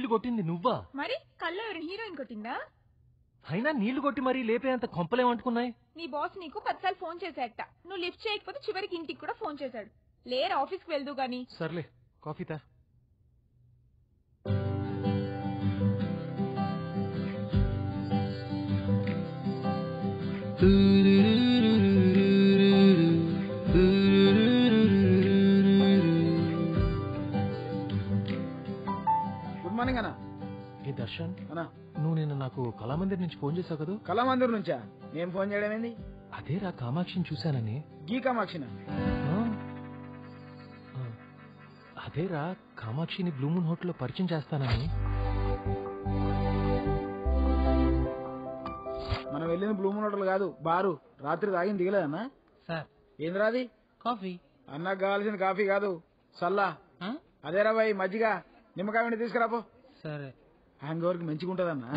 నీళ్లు కొట్టింది నువ్వా? మరి కళ్ళ ఎవరి హీరోయిన్ కొట్టిందా? అయినా నీళ్లు కొట్టి మరీ లేపేంత కొంపలేమంటుకున్నాయి. నీ బాస్ నీకు 10 సార్లు ఫోన్ చేశాట. నువ్వు లిఫ్ట్ చేయకపోతే చివరికి ఇంటికి కూడా ఫోన్ చేశాడు. లేరు ఆఫీస్ కి వెళ్దు గాని. సర్లే కాఫీ తా. గుడ్ మార్నింగ్ అన్న. ఏ దర్శన్ అన్నా, నువ్వు నిన్న నాకు కళామందిర్ నుంచి ఫోన్ చేసావు కదా? కళామందిర్ నుంచా? నేను ఫోన్ చేయడం ఏంది? అదేరా కామాక్షిని చూశానని. గీ కామాక్షిన? అదేరా కామాక్షిని బ్లూ మూన్ హోటల్లో పరిచయం చేస్తానని. మనం వెళ్ళింది బ్లూ మూన్ హోటల్ కాదు, బారు. రాత్రి తాగింది దిగలేదన్నా? సార్ ఏంది రాది? కాఫీ. అన్నకు కావాల్సిన కాఫీ కాదు, సల్లా. అదేరా బాయ్, మజ్జిగ నిమ్మకాయ తీసుకురాపో. సరే. హ్యాంగ్ ఓవర్కి మంచిగా ఉంటదన్నా.